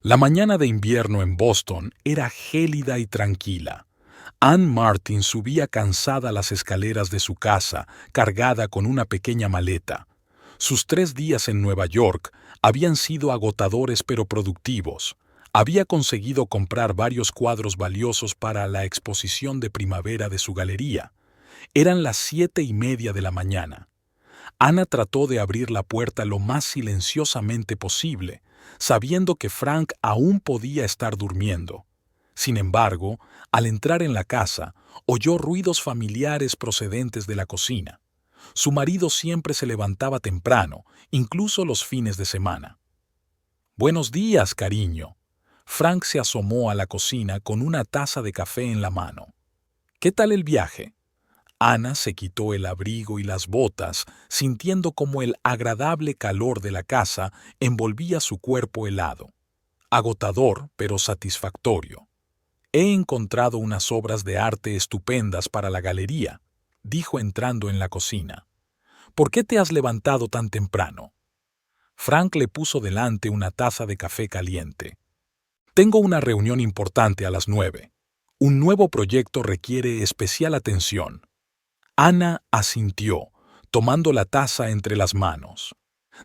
La mañana de invierno en Boston era gélida y tranquila. Ann Martin subía cansada las escaleras de su casa, cargada con una pequeña maleta. Sus 3 días en Nueva York habían sido agotadores pero productivos. Había conseguido comprar varios cuadros valiosos para la exposición de primavera de su galería. Eran las 7:30 de la mañana. Ana trató de abrir la puerta lo más silenciosamente posible, sabiendo que Frank aún podía estar durmiendo. Sin embargo, al entrar en la casa, oyó ruidos familiares procedentes de la cocina. Su marido siempre se levantaba temprano, incluso los fines de semana. «Buenos días, cariño». Frank se asomó a la cocina con una taza de café en la mano. «¿Qué tal el viaje?» Ana se quitó el abrigo y las botas, sintiendo como el agradable calor de la casa envolvía su cuerpo helado. Agotador, pero satisfactorio. «He encontrado unas obras de arte estupendas para la galería», dijo entrando en la cocina. «¿Por qué te has levantado tan temprano?» Frank le puso delante una taza de café caliente. «Tengo una reunión importante a las 9. Un nuevo proyecto requiere especial atención». Ana asintió, tomando la taza entre las manos.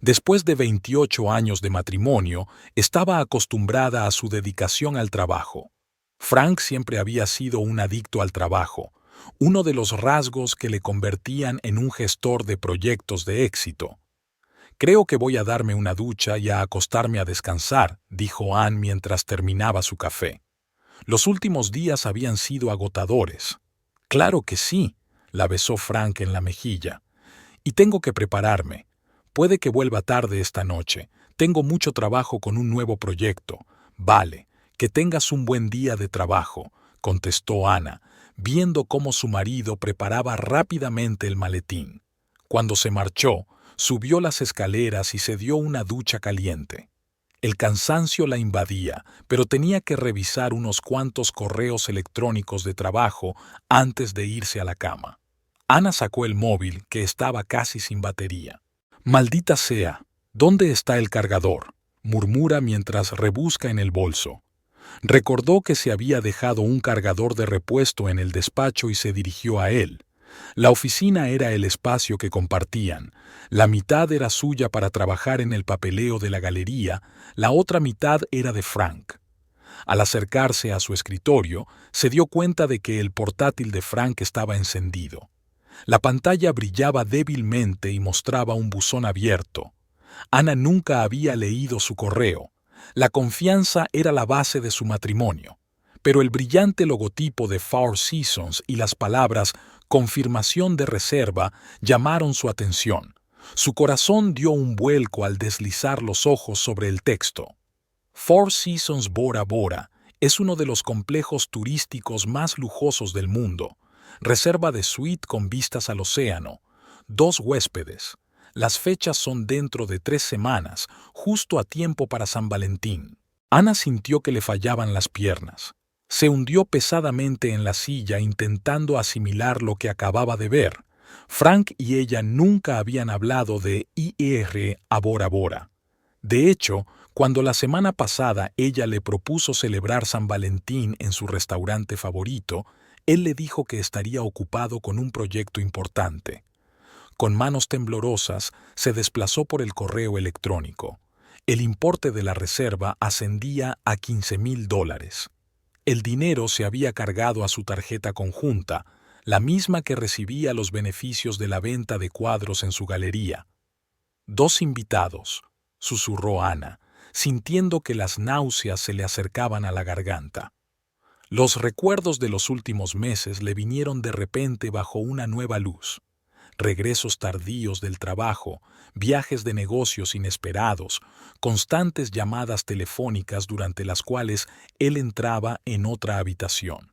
Después de 28 años de matrimonio, estaba acostumbrada a su dedicación al trabajo. Frank siempre había sido un adicto al trabajo, uno de los rasgos que le convertían en un gestor de proyectos de éxito. «Creo que voy a darme una ducha y a acostarme a descansar», dijo Ann mientras terminaba su café. Los últimos días habían sido agotadores. «Claro que sí», la besó Frank en la mejilla. «Y tengo que prepararme. Puede que vuelva tarde esta noche. Tengo mucho trabajo con un nuevo proyecto». «Vale, que tengas un buen día de trabajo», contestó Ana, viendo cómo su marido preparaba rápidamente el maletín. Cuando se marchó, subió las escaleras y se dio una ducha caliente. El cansancio la invadía, pero tenía que revisar unos cuantos correos electrónicos de trabajo antes de irse a la cama. Ana sacó el móvil, que estaba casi sin batería. «Maldita sea, ¿dónde está el cargador?», murmura mientras rebusca en el bolso. Recordó que se había dejado un cargador de repuesto en el despacho y se dirigió a él. La oficina era el espacio que compartían. La mitad era suya para trabajar en el papeleo de la galería, la otra mitad era de Frank. Al acercarse a su escritorio, se dio cuenta de que el portátil de Frank estaba encendido. La pantalla brillaba débilmente y mostraba un buzón abierto. Ana nunca había leído su correo. La confianza era la base de su matrimonio. Pero el brillante logotipo de Four Seasons y las palabras «confirmación de reserva» llamaron su atención. Su corazón dio un vuelco al deslizar los ojos sobre el texto. Four Seasons Bora Bora es uno de los complejos turísticos más lujosos del mundo. Reserva de suite con vistas al océano. 2 huéspedes. Las fechas son dentro de 3 semanas, justo a tiempo para San Valentín. Ana sintió que le fallaban las piernas. Se hundió pesadamente en la silla intentando asimilar lo que acababa de ver. Frank y ella nunca habían hablado de ir a Bora Bora. De hecho, cuando la semana pasada ella le propuso celebrar San Valentín en su restaurante favorito, él le dijo que estaría ocupado con un proyecto importante. Con manos temblorosas, se desplazó por el correo electrónico. El importe de la reserva ascendía a $15,000. El dinero se había cargado a su tarjeta conjunta, la misma que recibía los beneficios de la venta de cuadros en su galería. «2 invitados», susurró Ana, sintiendo que las náuseas se le acercaban a la garganta. Los recuerdos de los últimos meses le vinieron de repente bajo una nueva luz. Regresos tardíos del trabajo, viajes de negocios inesperados, constantes llamadas telefónicas durante las cuales él entraba en otra habitación.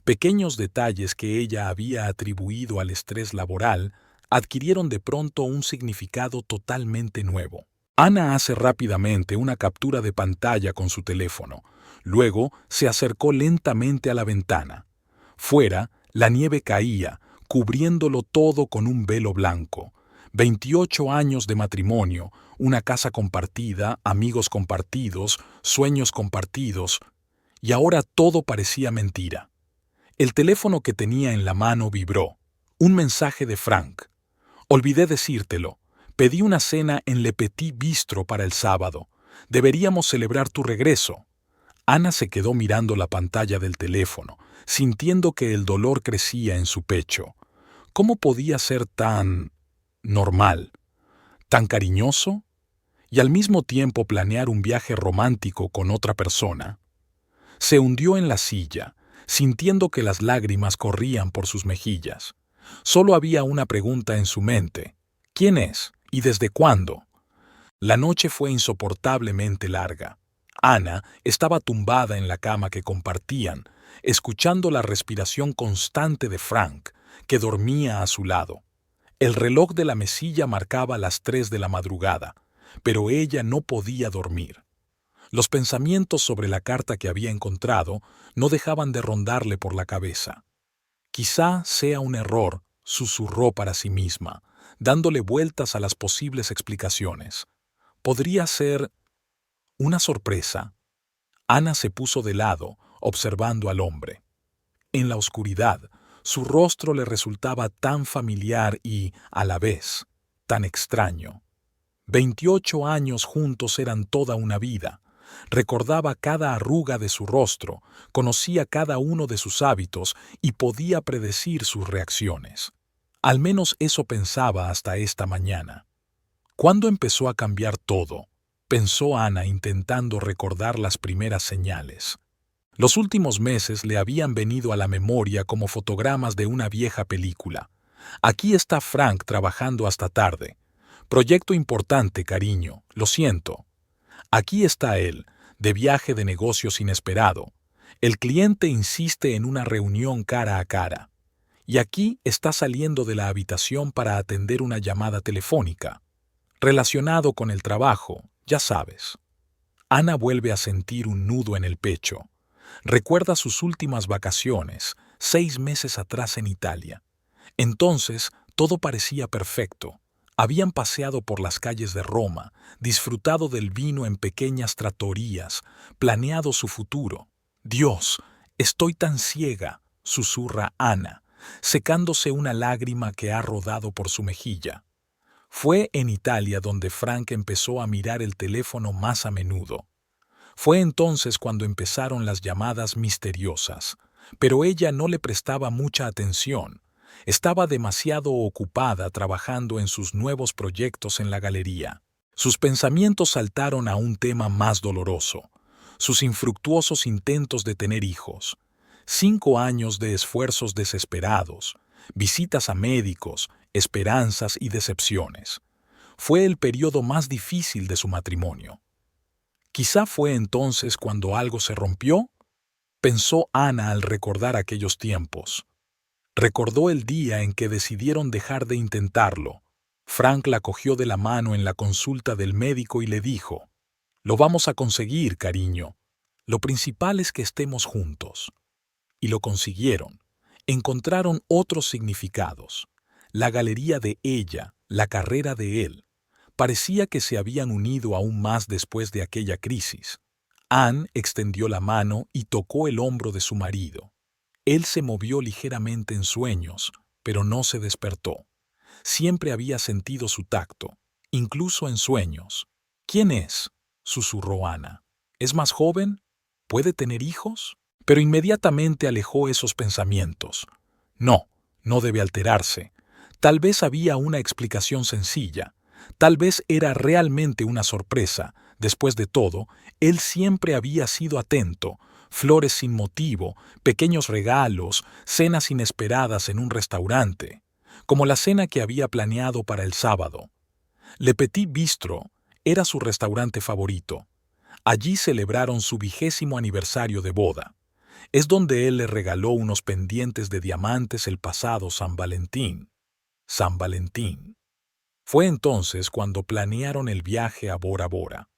Pequeños detalles que ella había atribuido al estrés laboral adquirieron de pronto un significado totalmente nuevo. Ana hace rápidamente una captura de pantalla con su teléfono. Luego se acercó lentamente a la ventana. Fuera, la nieve caía, cubriéndolo todo con un velo blanco. 28 años de matrimonio, una casa compartida, amigos compartidos, sueños compartidos, y ahora todo parecía mentira. El teléfono que tenía en la mano vibró. Un mensaje de Frank. Olvidé decírtelo. Pedí una cena en Le Petit Bistro para el sábado. Deberíamos celebrar tu regreso. Ana se quedó mirando la pantalla del teléfono, sintiendo que el dolor crecía en su pecho. ¿Cómo podía ser tan normal, tan cariñoso, y al mismo tiempo planear un viaje romántico con otra persona? Se hundió en la silla, sintiendo que las lágrimas corrían por sus mejillas. Solo había una pregunta en su mente. ¿Quién es? ¿Y desde cuándo? La noche fue insoportablemente larga. Ana estaba tumbada en la cama que compartían, escuchando la respiración constante de Frank, que dormía a su lado. El reloj de la mesilla marcaba las 3 de la madrugada, pero ella no podía dormir. Los pensamientos sobre la carta que había encontrado no dejaban de rondarle por la cabeza. Quizá sea un error, susurró para sí misma, dándole vueltas a las posibles explicaciones. Podría ser una sorpresa. Ana se puso de lado, observando al hombre. En la oscuridad, su rostro le resultaba tan familiar y, a la vez, tan extraño. 28 años juntos eran toda una vida. Recordaba cada arruga de su rostro, conocía cada uno de sus hábitos y podía predecir sus reacciones. Al menos eso pensaba hasta esta mañana. ¿Cuándo empezó a cambiar todo?, pensó Ana intentando recordar las primeras señales. Los últimos meses le habían venido a la memoria como fotogramas de una vieja película. Aquí está Frank trabajando hasta tarde. Proyecto importante, cariño, lo siento. Aquí está él, de viaje de negocios inesperado. El cliente insiste en una reunión cara a cara. Y aquí está saliendo de la habitación para atender una llamada telefónica. Relacionado con el trabajo, ya sabes. Ana vuelve a sentir un nudo en el pecho. Recuerda sus últimas vacaciones, 6 meses atrás en Italia. Entonces, todo parecía perfecto. Habían paseado por las calles de Roma, disfrutado del vino en pequeñas trattorías, planeado su futuro. Dios, estoy tan ciega, susurra Ana, secándose una lágrima que ha rodado por su mejilla. Fue en Italia donde Frank empezó a mirar el teléfono más a menudo. Fue entonces cuando empezaron las llamadas misteriosas, pero ella no le prestaba mucha atención. Estaba demasiado ocupada trabajando en sus nuevos proyectos en la galería. Sus pensamientos saltaron a un tema más doloroso, sus infructuosos intentos de tener hijos. 5 años de esfuerzos desesperados, visitas a médicos, esperanzas y decepciones. Fue el periodo más difícil de su matrimonio. Quizá fue entonces cuando algo se rompió, pensó Ana al recordar aquellos tiempos. Recordó el día en que decidieron dejar de intentarlo. Frank la cogió de la mano en la consulta del médico y le dijo: «Lo vamos a conseguir, cariño. Lo principal es que estemos juntos». Y lo consiguieron. Encontraron otros significados. La galería de ella, la carrera de él. Parecía que se habían unido aún más después de aquella crisis. Anne extendió la mano y tocó el hombro de su marido. Él se movió ligeramente en sueños, pero no se despertó. Siempre había sentido su tacto, incluso en sueños. «¿Quién es?», susurró Ana. «¿Es más joven? ¿Puede tener hijos?». Pero inmediatamente alejó esos pensamientos. No, no debe alterarse. Tal vez había una explicación sencilla. Tal vez era realmente una sorpresa. Después de todo, él siempre había sido atento. Flores sin motivo, pequeños regalos, cenas inesperadas en un restaurante, como la cena que había planeado para el sábado. Le Petit Bistro era su restaurante favorito. Allí celebraron su 20º aniversario de boda. Es donde él le regaló unos pendientes de diamantes el pasado San Valentín. San Valentín. Fue entonces cuando planearon el viaje a Bora Bora.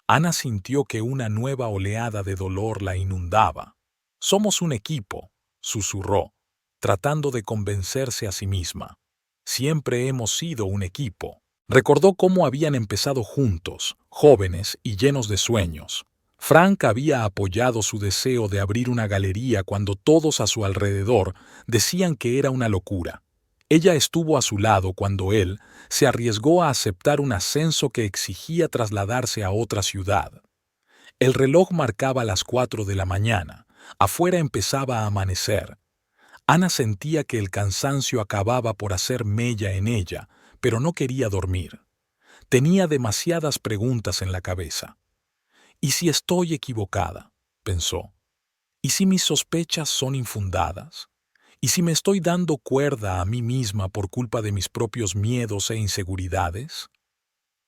Ana sintió que una nueva oleada de dolor la inundaba. «Somos un equipo», susurró, tratando de convencerse a sí misma. Siempre hemos sido un equipo. Recordó cómo habían empezado juntos, jóvenes y llenos de sueños. Frank había apoyado su deseo de abrir una galería cuando todos a su alrededor decían que era una locura. Ella estuvo a su lado cuando él se arriesgó a aceptar un ascenso que exigía trasladarse a otra ciudad. El reloj marcaba las 4 de la mañana. Afuera empezaba a amanecer. Ana sentía que el cansancio acababa por hacer mella en ella, pero no quería dormir. Tenía demasiadas preguntas en la cabeza. ¿Y si estoy equivocada?, pensó. ¿Y si mis sospechas son infundadas? ¿Y si me estoy dando cuerda a mí misma por culpa de mis propios miedos e inseguridades?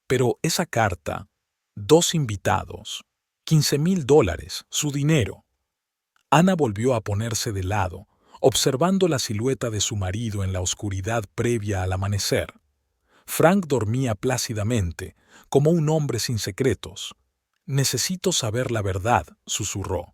Pero esa carta, 2 invitados, $15,000, su dinero. Ana volvió a ponerse de lado, observando la silueta de su marido en la oscuridad previa al amanecer. Frank dormía plácidamente, como un hombre sin secretos. «Necesito saber la verdad», susurró.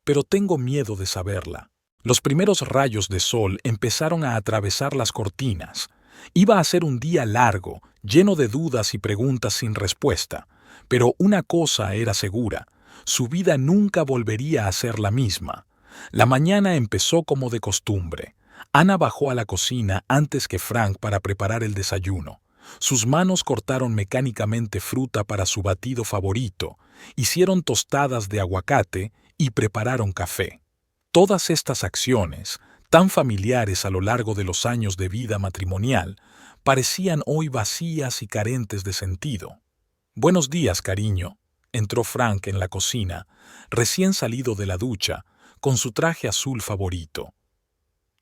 «Pero tengo miedo de saberla». Los primeros rayos de sol empezaron a atravesar las cortinas. Iba a ser un día largo, lleno de dudas y preguntas sin respuesta. Pero una cosa era segura: su vida nunca volvería a ser la misma. La mañana empezó como de costumbre. Ana bajó a la cocina antes que Frank para preparar el desayuno. Sus manos cortaron mecánicamente fruta para su batido favorito, hicieron tostadas de aguacate y prepararon café. Todas estas acciones, tan familiares a lo largo de los años de vida matrimonial, parecían hoy vacías y carentes de sentido. «Buenos días, cariño», entró Frank en la cocina, recién salido de la ducha, con su traje azul favorito.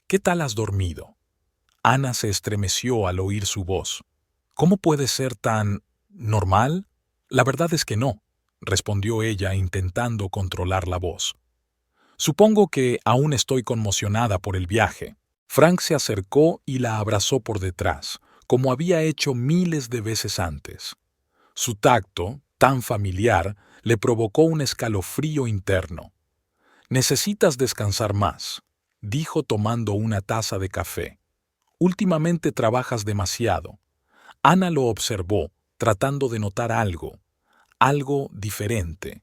«¿Qué tal has dormido?». Ana se estremeció al oír su voz. «¿Cómo puede ser tan normal?». «La verdad es que no», respondió ella intentando controlar la voz. «Supongo que aún estoy conmocionada por el viaje». Frank se acercó y la abrazó por detrás, como había hecho miles de veces antes. Su tacto, tan familiar, le provocó un escalofrío interno. «Necesitas descansar más», dijo tomando una taza de café. «Últimamente trabajas demasiado». Ana lo observó, tratando de notar algo diferente.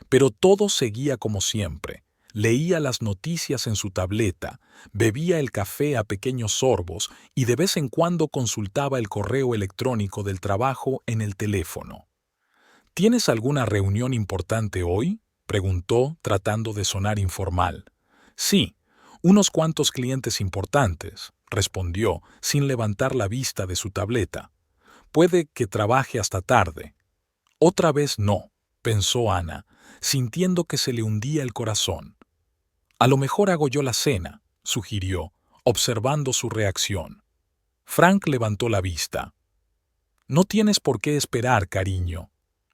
Pero todo seguía como siempre. Leía las noticias en su tableta, bebía el café a pequeños sorbos y de vez en cuando consultaba el correo electrónico del trabajo en el teléfono. «¿Tienes alguna reunión importante hoy?», preguntó, tratando de sonar informal. «Sí, unos cuantos clientes importantes», respondió, sin levantar la vista de su tableta. «Puede que trabaje hasta tarde». «Otra vez no», pensó Ana, sintiendo que se le hundía el corazón. «A lo mejor hago yo la cena», sugirió, observando su reacción. Frank levantó la vista. «No tienes por qué esperar, cariño.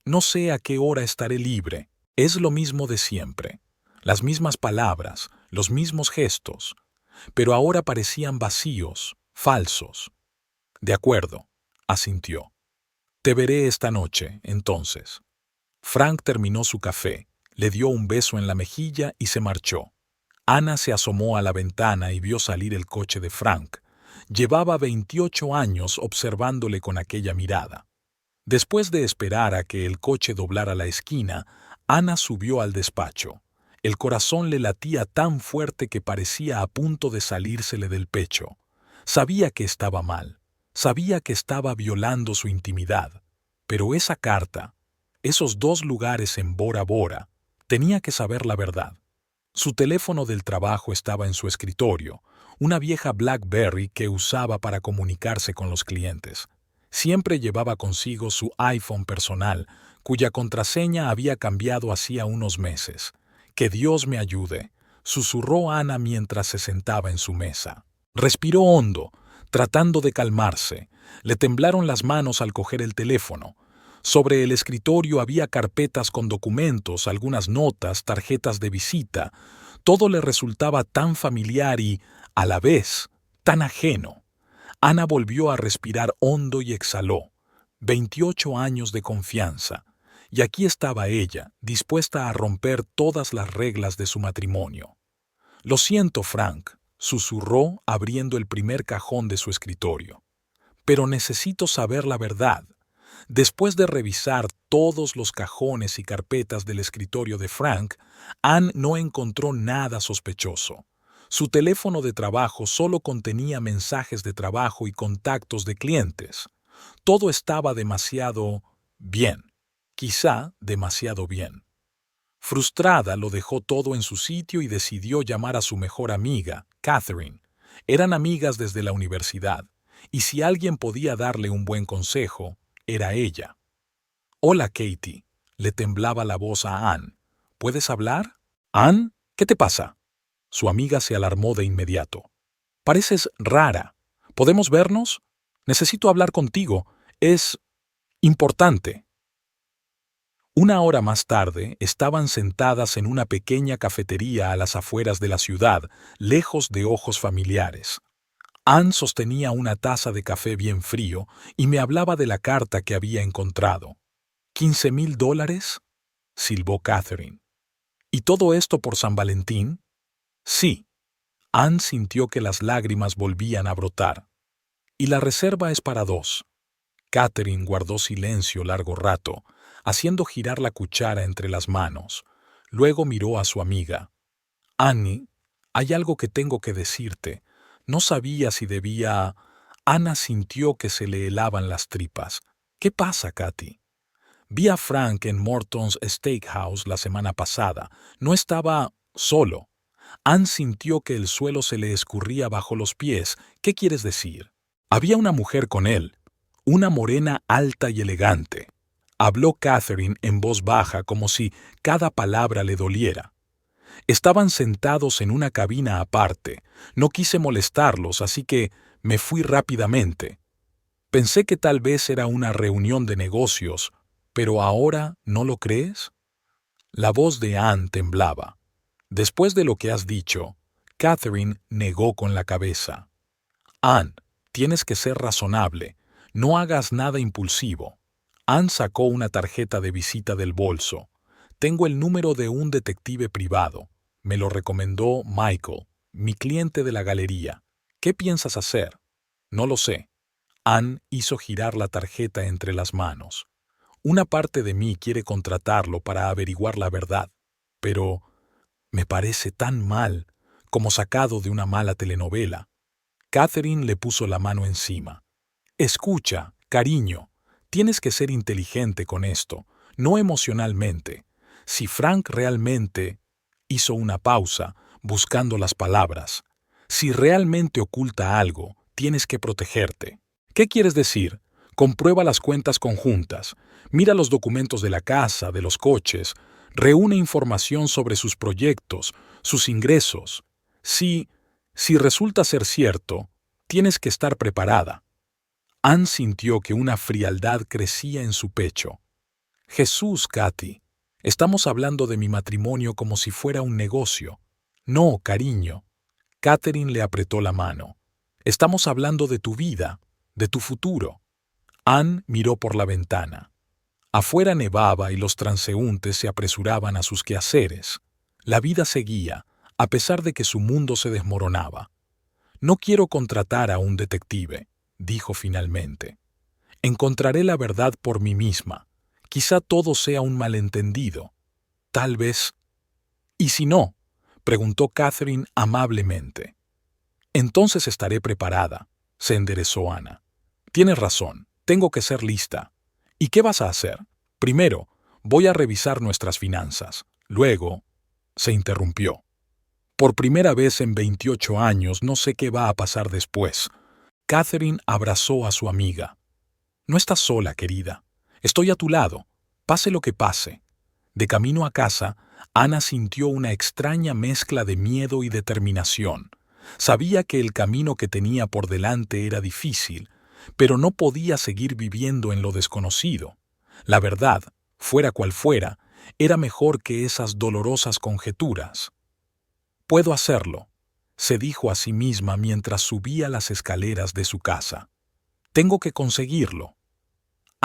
No sé a qué hora estaré libre. Es lo mismo de siempre. Las mismas palabras, los mismos gestos. Pero ahora parecían vacíos, falsos». «De acuerdo», asintió. «Te veré esta noche, entonces». Frank terminó su café, le dio un beso en la mejilla y se marchó. Ana se asomó a la ventana y vio salir el coche de Frank. Llevaba 28 años observándole con aquella mirada. Después de esperar a que el coche doblara la esquina, Ana subió al despacho. El corazón le latía tan fuerte que parecía a punto de salírsele del pecho. Sabía que estaba mal. Sabía que estaba violando su intimidad. Pero esa carta, esos 2 lugares en Bora Bora, tenía que saber la verdad. Su teléfono del trabajo estaba en su escritorio, una vieja BlackBerry que usaba para comunicarse con los clientes. Siempre llevaba consigo su iPhone personal, cuya contraseña había cambiado hacía unos meses. «Que Dios me ayude», susurró Ana mientras se sentaba en su mesa. Respiró hondo, tratando de calmarse. Le temblaron las manos al coger el teléfono. Sobre el escritorio había carpetas con documentos, algunas notas, tarjetas de visita. Todo le resultaba tan familiar y, a la vez, tan ajeno. Ana volvió a respirar hondo y exhaló. 28 años de confianza. Y aquí estaba ella, dispuesta a romper todas las reglas de su matrimonio. «Lo siento, Frank», susurró abriendo el primer cajón de su escritorio. Pero necesito saber la verdad. Después de revisar todos los cajones y carpetas del escritorio de Frank, Anne no encontró nada sospechoso. Su teléfono de trabajo solo contenía mensajes de trabajo y contactos de clientes. Todo estaba demasiado bien, quizá demasiado bien. Frustrada, lo dejó todo en su sitio y decidió llamar a su mejor amiga, Catherine. Eran amigas desde la universidad, y si alguien podía darle un buen consejo, era ella. «Hola, Katie», le temblaba la voz a Anne. «¿Puedes hablar?» «Anne, ¿qué te pasa?» Su amiga se alarmó de inmediato. «Pareces rara. ¿Podemos vernos? Necesito hablar contigo. Es importante». Una hora más tarde, estaban sentadas en una pequeña cafetería a las afueras de la ciudad, lejos de ojos familiares. Anne sostenía una taza de café bien frío y me hablaba de la carta que había encontrado. $15,000, silbó Catherine. ¿Y todo esto por San Valentín? Sí. Anne sintió que las lágrimas volvían a brotar. Y la reserva es para 2. Catherine guardó silencio largo rato, haciendo girar la cuchara entre las manos. Luego miró a su amiga. «Annie, hay algo que tengo que decirte. No sabía si debía...» Ana sintió que se le helaban las tripas. «¿Qué pasa, Katy?» «Vi a Frank en Morton's Steakhouse la semana pasada. No estaba solo». Anne sintió que el suelo se le escurría bajo los pies. «¿Qué quieres decir?» «Había una mujer con él, una morena alta y elegante». Habló Catherine en voz baja como si cada palabra le doliera. Estaban sentados en una cabina aparte. No quise molestarlos, así que me fui rápidamente. Pensé que tal vez era una reunión de negocios, pero ¿ahora no lo crees? La voz de Anne temblaba. Después de lo que has dicho, Catherine negó con la cabeza. Anne, tienes que ser razonable. No hagas nada impulsivo. Anne sacó una tarjeta de visita del bolso. Tengo el número de un detective privado. Me lo recomendó Michael, mi cliente de la galería. ¿Qué piensas hacer? No lo sé. Anne hizo girar la tarjeta entre las manos. Una parte de mí quiere contratarlo para averiguar la verdad, pero me parece tan mal, como sacado de una mala telenovela. Catherine le puso la mano encima. Escucha, cariño. Tienes que ser inteligente con esto, no emocionalmente. Si Frank realmente... Hizo una pausa, buscando las palabras. Si realmente oculta algo, tienes que protegerte. ¿Qué quieres decir? Comprueba las cuentas conjuntas. Mira los documentos de la casa, de los coches. Reúne información sobre sus proyectos, sus ingresos. Si resulta ser cierto, tienes que estar preparada. Anne sintió que una frialdad crecía en su pecho. Jesús, Katy, estamos hablando de mi matrimonio como si fuera un negocio. No, cariño. Catherine le apretó la mano. Estamos hablando de tu vida, de tu futuro. Anne miró por la ventana. Afuera nevaba y los transeúntes se apresuraban a sus quehaceres. La vida seguía, a pesar de que su mundo se desmoronaba. No quiero contratar a un detective, dijo finalmente. Encontraré la verdad por mí misma. Quizá todo sea un malentendido. Tal vez... ¿Y si no? Preguntó Catherine amablemente. Entonces estaré preparada, se enderezó Ana. Tienes razón, tengo que ser lista. ¿Y qué vas a hacer? Primero, voy a revisar nuestras finanzas. Luego, se interrumpió. Por primera vez en 28 años no sé qué va a pasar después. Catherine abrazó a su amiga. No estás sola, querida. Estoy a tu lado, pase lo que pase. De camino a casa, Ana sintió una extraña mezcla de miedo y determinación. Sabía que el camino que tenía por delante era difícil, pero no podía seguir viviendo en lo desconocido. La verdad, fuera cual fuera, era mejor que esas dolorosas conjeturas. «Puedo hacerlo», se dijo a sí misma mientras subía las escaleras de su casa. «Tengo que conseguirlo».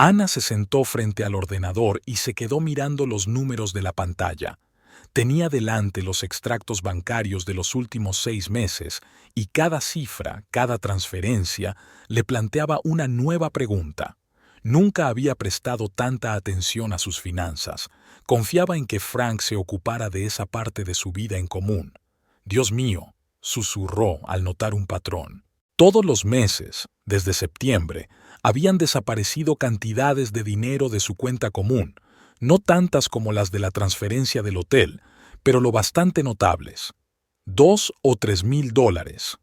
Ana se sentó frente al ordenador y se quedó mirando los números de la pantalla. Tenía delante los extractos bancarios de los últimos 6 meses y cada cifra, cada transferencia, le planteaba una nueva pregunta. Nunca había prestado tanta atención a sus finanzas. Confiaba en que Frank se ocupara de esa parte de su vida en común. Dios mío, susurró al notar un patrón. Todos los meses, desde septiembre, habían desaparecido cantidades de dinero de su cuenta común, no tantas como las de la transferencia del hotel, pero lo bastante notables. $2,000 o $3,000.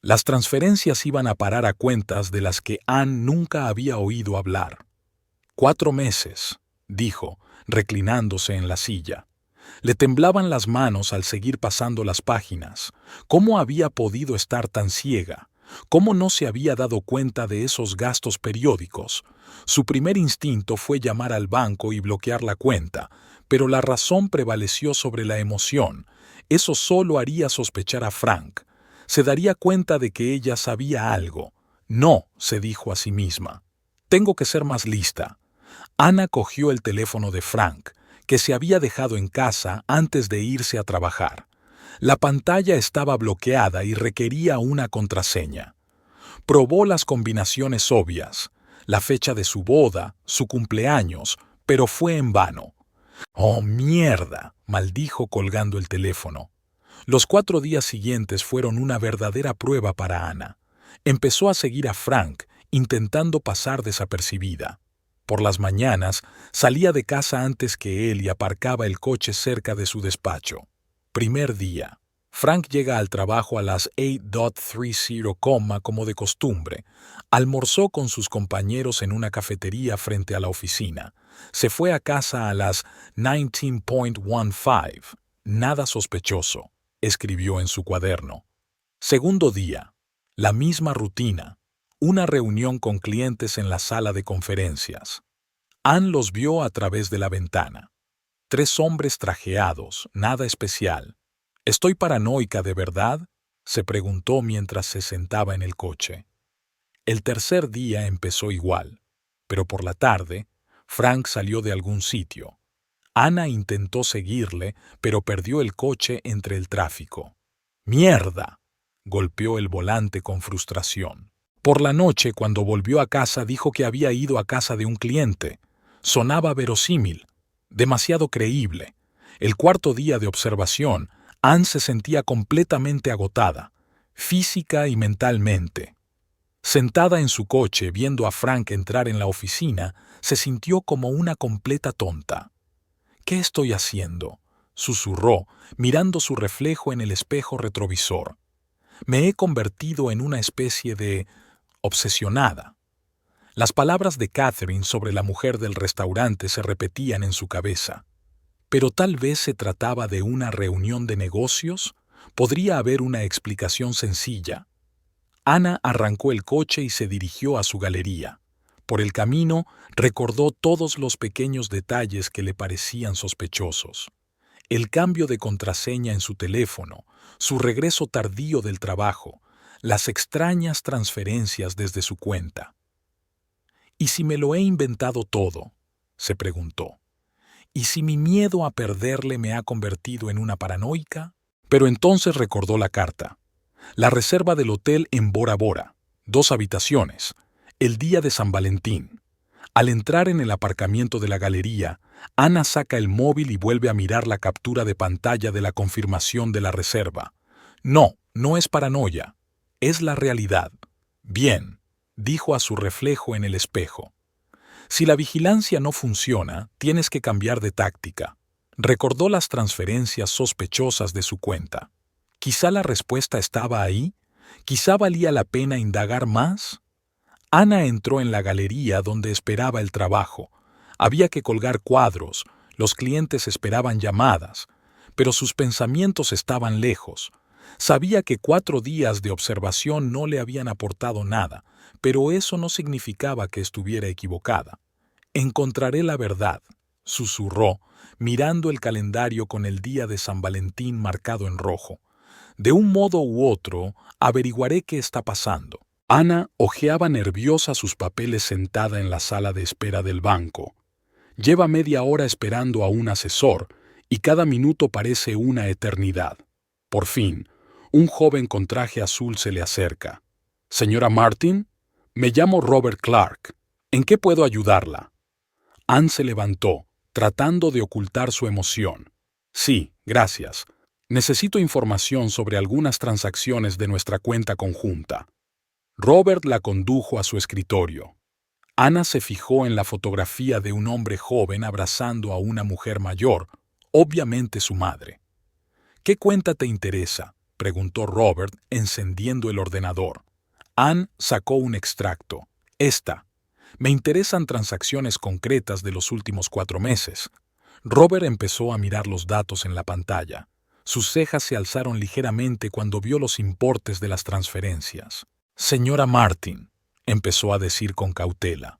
Las transferencias iban a parar a cuentas de las que Anne nunca había oído hablar. 4 meses, dijo, reclinándose en la silla. Le temblaban las manos al seguir pasando las páginas. ¿Cómo había podido estar tan ciega? ¿Cómo no se había dado cuenta de esos gastos periódicos? Su primer instinto fue llamar al banco y bloquear la cuenta, pero la razón prevaleció sobre la emoción. Eso solo haría sospechar a Frank. Se daría cuenta de que ella sabía algo. No, se dijo a sí misma. Tengo que ser más lista. Ana cogió el teléfono de Frank, que se había dejado en casa antes de irse a trabajar. La pantalla estaba bloqueada y requería una contraseña. Probó las combinaciones obvias, la fecha de su boda, su cumpleaños, pero fue en vano. «¡Oh, mierda!», maldijo colgando el teléfono. Los 4 días siguientes fueron una verdadera prueba para Ana. Empezó a seguir a Frank, intentando pasar desapercibida. Por las mañanas salía de casa antes que él y aparcaba el coche cerca de su despacho. Primer día. Frank llega al trabajo a las 8:30, como de costumbre. Almorzó con sus compañeros en una cafetería frente a la oficina. Se fue a casa a las 19:15. Nada sospechoso, escribió en su cuaderno. Segundo día. La misma rutina. Una reunión con clientes en la sala de conferencias. Anne los vio a través de la ventana. 3 hombres trajeados, nada especial. «¿Estoy paranoica de verdad?», se preguntó mientras se sentaba en el coche. El tercer día empezó igual, pero por la tarde, Frank salió de algún sitio. Ana intentó seguirle, pero perdió el coche entre el tráfico. «¡Mierda!», golpeó el volante con frustración. Por la noche, cuando volvió a casa, dijo que había ido a casa de un cliente. Sonaba verosímil, demasiado creíble. El cuarto día de observación, Anne se sentía completamente agotada, física y mentalmente. Sentada en su coche, viendo a Frank entrar en la oficina, se sintió como una completa tonta. «¿Qué estoy haciendo?», susurró, mirando su reflejo en el espejo retrovisor. «Me he convertido en una especie de obsesionada». Las palabras de Catherine sobre la mujer del restaurante se repetían en su cabeza. Pero tal vez se trataba de una reunión de negocios. Podría haber una explicación sencilla. Ana arrancó el coche y se dirigió a su galería. Por el camino, recordó todos los pequeños detalles que le parecían sospechosos. El cambio de contraseña en su teléfono, su regreso tardío del trabajo, las extrañas transferencias desde su cuenta. «¿Y si me lo he inventado todo?», se preguntó. «¿Y si mi miedo a perderle me ha convertido en una paranoica?». Pero entonces recordó la carta. La reserva del hotel en Bora Bora, 2 habitaciones, el día de San Valentín. Al entrar en el aparcamiento de la galería, Ana saca el móvil y vuelve a mirar la captura de pantalla de la confirmación de la reserva. No, no es paranoia. Es la realidad. «Bien», dijo a su reflejo en el espejo. «Si la vigilancia no funciona, tienes que cambiar de táctica». Recordó las transferencias sospechosas de su cuenta. Quizá la respuesta estaba ahí. Quizá valía la pena indagar más. Ana entró en la galería donde esperaba el trabajo. Había que colgar cuadros, los clientes esperaban llamadas, pero sus pensamientos estaban lejos. Sabía que 4 días de observación no le habían aportado nada, pero eso no significaba que estuviera equivocada. «Encontraré la verdad», susurró, mirando el calendario con el día de San Valentín marcado en rojo. «De un modo u otro, averiguaré qué está pasando». Ana hojeaba nerviosa sus papeles sentada en la sala de espera del banco. Lleva media hora esperando a un asesor y cada minuto parece una eternidad. Por fin, un joven con traje azul se le acerca. «Señora Martin, me llamo Robert Clark. ¿En qué puedo ayudarla?» Ann se levantó, tratando de ocultar su emoción. «Sí, gracias. Necesito información sobre algunas transacciones de nuestra cuenta conjunta». Robert la condujo a su escritorio. Ana se fijó en la fotografía de un hombre joven abrazando a una mujer mayor, obviamente su madre. «¿Qué cuenta te interesa?», preguntó Robert, encendiendo el ordenador. Ann sacó un extracto. «Esta. Me interesan transacciones concretas de los últimos 4 meses». Robert empezó a mirar los datos en la pantalla. Sus cejas se alzaron ligeramente cuando vio los importes de las transferencias. «Señora Martin», empezó a decir con cautela,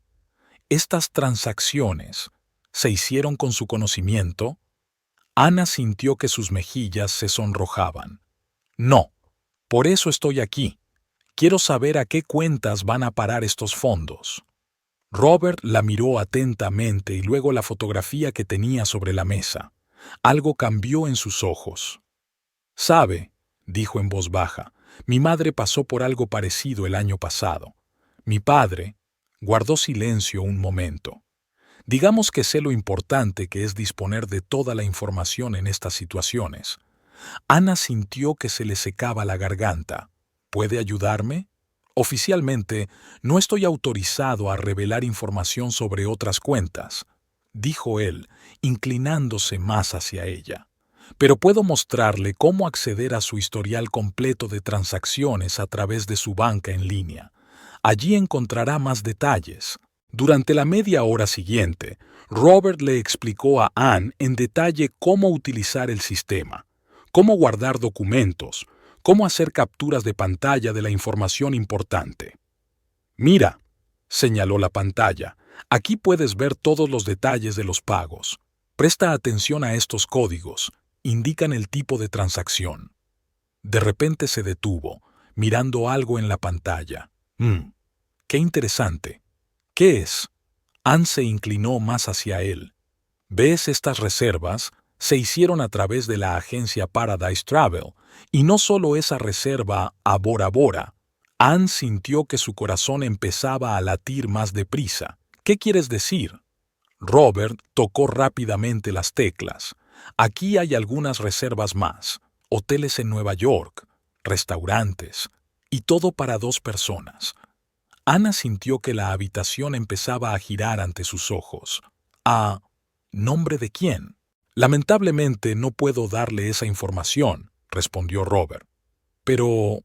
«¿estas transacciones se hicieron con su conocimiento?» Ana sintió que sus mejillas se sonrojaban. «No, por eso estoy aquí. Quiero saber a qué cuentas van a parar estos fondos». Robert la miró atentamente y luego la fotografía que tenía sobre la mesa. Algo cambió en sus ojos. «Sabe», dijo en voz baja, «mi madre pasó por algo parecido el año pasado. Mi padre…» Guardó silencio un momento. «Digamos que sé lo importante que es disponer de toda la información en estas situaciones». Ana sintió que se le secaba la garganta. «¿Puede ayudarme? Oficialmente, no estoy autorizado a revelar información sobre otras cuentas», dijo él, inclinándose más hacia ella. «Pero puedo mostrarle cómo acceder a su historial completo de transacciones a través de su banca en línea. Allí encontrará más detalles». Durante la media hora siguiente, Robert le explicó a Ann en detalle cómo utilizar el sistema, cómo guardar documentos, cómo hacer capturas de pantalla de la información importante. «Mira», señaló la pantalla, «aquí puedes ver todos los detalles de los pagos. Presta atención a estos códigos, indican el tipo de transacción». De repente se detuvo, mirando algo en la pantalla. «Qué interesante. ¿Qué es?». Ann se inclinó más hacia él. «¿Ves estas reservas? Se hicieron a través de la agencia Paradise Travel, y no solo esa reserva a Bora Bora». Ann sintió que su corazón empezaba a latir más deprisa. «¿Qué quieres decir?». Robert tocó rápidamente las teclas. «Aquí hay algunas reservas más, hoteles en Nueva York, restaurantes, y todo para 2 personas». Ana sintió que la habitación empezaba a girar ante sus ojos. «¿A nombre de quién?». «Lamentablemente no puedo darle esa información», respondió Robert. «Pero…»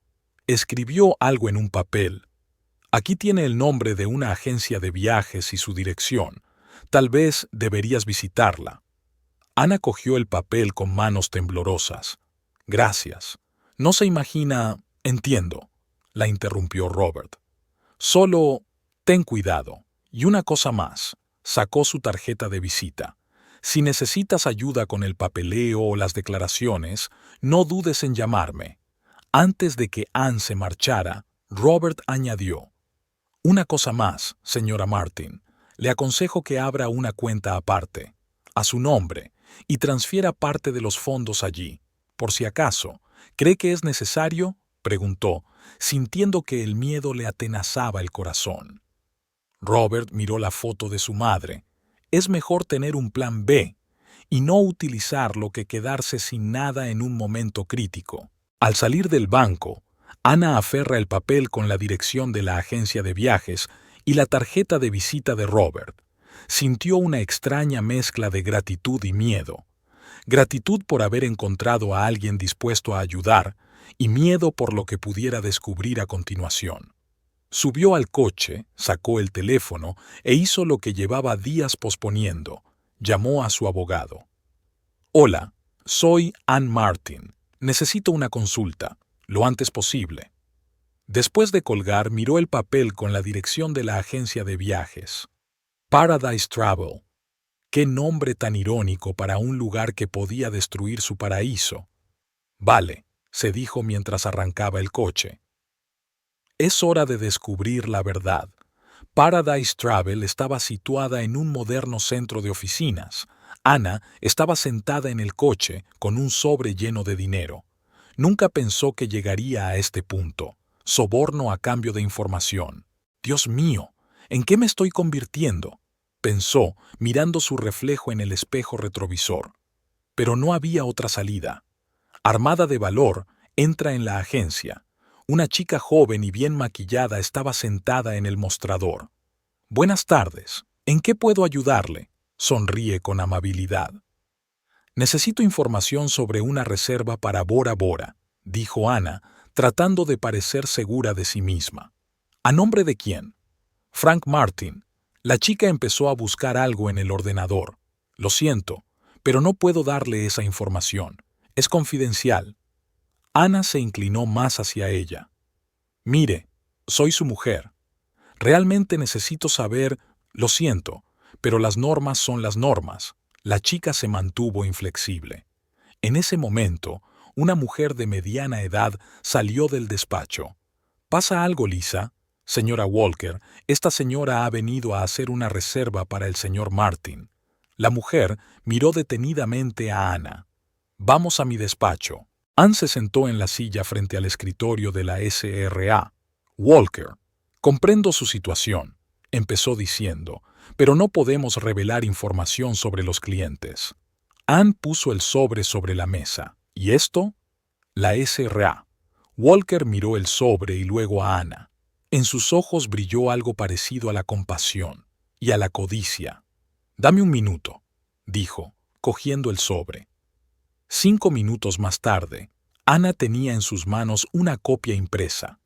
escribió algo en un papel. «Aquí tiene el nombre de una agencia de viajes y su dirección. Tal vez deberías visitarla». Ana cogió el papel con manos temblorosas. «Gracias. No se imagina…». «Entiendo», la interrumpió Robert. «Solo ten cuidado. Y una cosa más». Sacó su tarjeta de visita. «Si necesitas ayuda con el papeleo o las declaraciones, no dudes en llamarme». Antes de que Ann se marchara, Robert añadió: «Una cosa más, señora Martin. Le aconsejo que abra una cuenta aparte, a su nombre, y transfiera parte de los fondos allí. Por si acaso, ¿cree que es necesario?», preguntó, sintiendo que el miedo le atenazaba el corazón. Robert miró la foto de su madre. Es mejor tener un plan B y no utilizarlo que quedarse sin nada en un momento crítico. Al salir del banco, Ana aferra el papel con la dirección de la agencia de viajes y la tarjeta de visita de Robert. Sintió una extraña mezcla de gratitud y miedo. Gratitud por haber encontrado a alguien dispuesto a ayudar y miedo por lo que pudiera descubrir a continuación. Subió al coche, sacó el teléfono e hizo lo que llevaba días posponiendo. Llamó a su abogado. «Hola, soy Ann Martin. Necesito una consulta, lo antes posible». Después de colgar, miró el papel con la dirección de la agencia de viajes. Paradise Travel. Qué nombre tan irónico para un lugar que podía destruir su paraíso. «Vale», se dijo mientras arrancaba el coche. Es hora de descubrir la verdad. Paradise Travel estaba situada en un moderno centro de oficinas, Ana estaba sentada en el coche con un sobre lleno de dinero. Nunca pensó que llegaría a este punto. Soborno a cambio de información. Dios mío, ¿en qué me estoy convirtiendo?, pensó, mirando su reflejo en el espejo retrovisor. Pero no había otra salida. Armada de valor, entra en la agencia. Una chica joven y bien maquillada estaba sentada en el mostrador. Buenas tardes. ¿En qué puedo ayudarle?, sonríe con amabilidad. Necesito información sobre una reserva para Bora Bora, dijo Ana, tratando de parecer segura de sí misma. ¿A nombre de quién? Frank Martin. La chica empezó a buscar algo en el ordenador. Lo siento, pero no puedo darle esa información. Es confidencial. Ana se inclinó más hacia ella. Mire, soy su mujer. Realmente necesito saber, lo siento, pero las normas son las normas. La chica se mantuvo inflexible. En ese momento, una mujer de mediana edad salió del despacho. ¿Pasa algo, Lisa? Señora Walker, esta señora ha venido a hacer una reserva para el señor Martin. La mujer miró detenidamente a Ana. Vamos a mi despacho. Ann se sentó en la silla frente al escritorio de la SRA. Walker, comprendo su situación, empezó diciendo, pero no podemos revelar información sobre los clientes. Ann puso el sobre la mesa. ¿Y esto? La SRA. Walker miró el sobre y luego a Ana. En sus ojos brilló algo parecido a la compasión y a la codicia. Dame un minuto, dijo, cogiendo el sobre. 5 minutos más tarde, Ana tenía en sus manos una copia impresa.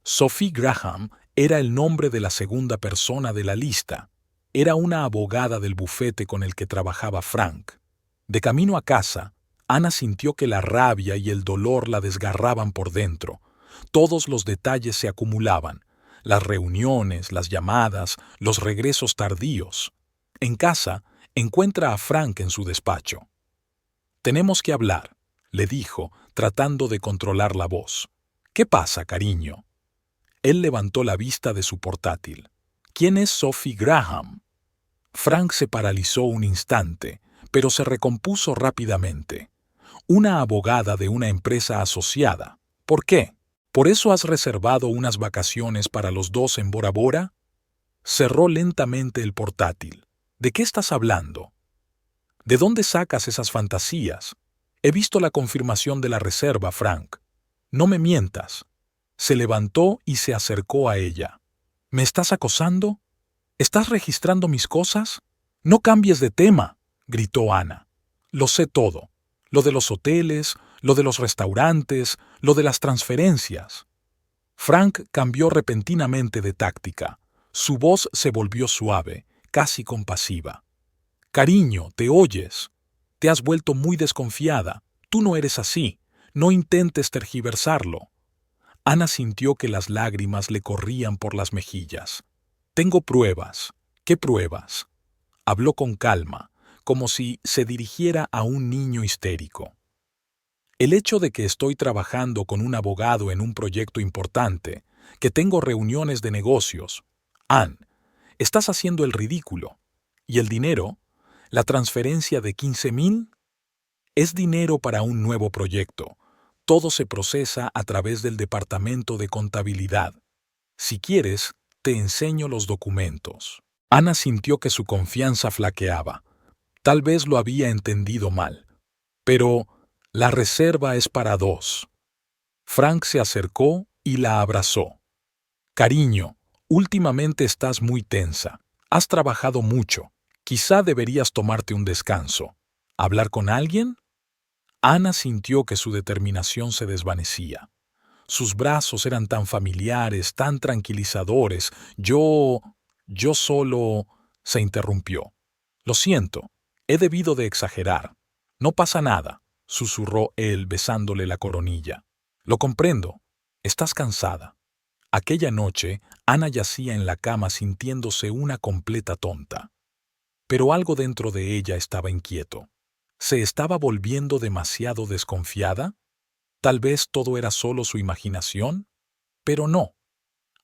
Sophie Graham era el nombre de la segunda persona de la lista. Era una abogada del bufete con el que trabajaba Frank. De camino a casa, Ana sintió que la rabia y el dolor la desgarraban por dentro. Todos los detalles se acumulaban. Las reuniones, las llamadas, los regresos tardíos. En casa, encuentra a Frank en su despacho. Tenemos que hablar, le dijo, tratando de controlar la voz. ¿Qué pasa, cariño? Él levantó la vista de su portátil. ¿Quién es Sophie Graham? Frank se paralizó un instante, pero se recompuso rápidamente. Una abogada de una empresa asociada. ¿Por qué? ¿Por eso has reservado unas vacaciones para los dos en Bora Bora? Cerró lentamente el portátil. ¿De qué estás hablando? ¿De dónde sacas esas fantasías? He visto la confirmación de la reserva, Frank. No me mientas. Se levantó y se acercó a ella. ¿Me estás acosando? ¿Estás registrando mis cosas? No cambies de tema, gritó Ana. Lo sé todo. Lo de los hoteles, lo de los restaurantes, lo de las transferencias. Frank cambió repentinamente de táctica. Su voz se volvió suave, casi compasiva. Cariño, ¿te oyes? Te has vuelto muy desconfiada. Tú no eres así. No intentes tergiversarlo. Ana sintió que las lágrimas le corrían por las mejillas. Tengo pruebas. ¿Qué pruebas? Habló con calma, como si se dirigiera a un niño histérico. El hecho de que estoy trabajando con un abogado en un proyecto importante, que tengo reuniones de negocios. Ann, estás haciendo el ridículo. ¿Y el dinero? ¿La transferencia de 15,000? Es dinero para un nuevo proyecto. Todo se procesa a través del departamento de contabilidad. Si quieres, te enseño los documentos. Ana sintió que su confianza flaqueaba. Tal vez lo había entendido mal. Pero la reserva es para dos. Frank se acercó y la abrazó. Cariño, últimamente estás muy tensa. Has trabajado mucho. Quizá deberías tomarte un descanso. ¿Hablar con alguien? Ana sintió que su determinación se desvanecía. Sus brazos eran tan familiares, tan tranquilizadores. Yo solo... Se interrumpió. Lo siento, he debido de exagerar. No pasa nada, susurró él besándole la coronilla. Lo comprendo. Estás cansada. Aquella noche, Ana yacía en la cama sintiéndose una completa tonta. Pero algo dentro de ella estaba inquieto. ¿Se estaba volviendo demasiado desconfiada? Tal vez todo era solo su imaginación, pero no.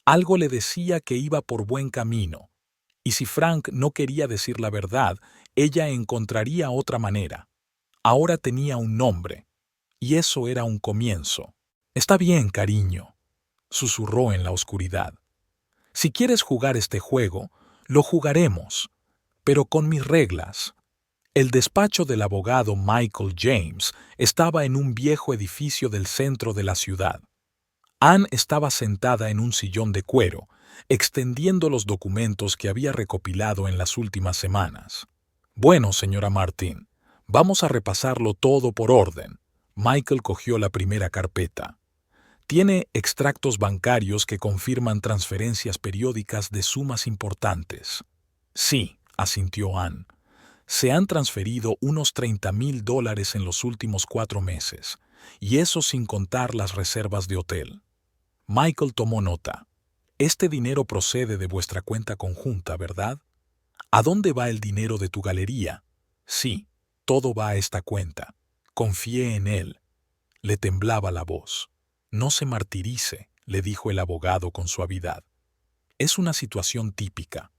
Algo le decía que iba por buen camino. Y si Frank no quería decir la verdad, ella encontraría otra manera. Ahora tenía un nombre, y eso era un comienzo. «Está bien, cariño», susurró en la oscuridad. «Si quieres jugar este juego, lo jugaremos, pero con mis reglas». El despacho del abogado Michael James estaba en un viejo edificio del centro de la ciudad. Anne estaba sentada en un sillón de cuero, extendiendo los documentos que había recopilado en las últimas semanas. «Bueno, señora Martin, vamos a repasarlo todo por orden». Michael cogió la primera carpeta. «Tiene extractos bancarios que confirman transferencias periódicas de sumas importantes». «Sí», asintió Anne. «Se han transferido unos $30,000 en los últimos 4 meses, y eso sin contar las reservas de hotel». Michael tomó nota. «Este dinero procede de vuestra cuenta conjunta, ¿verdad? ¿A dónde va el dinero de tu galería?» «Sí, todo va a esta cuenta. Confié en él». Le temblaba la voz. «No se martirice», le dijo el abogado con suavidad. «Es una situación típica.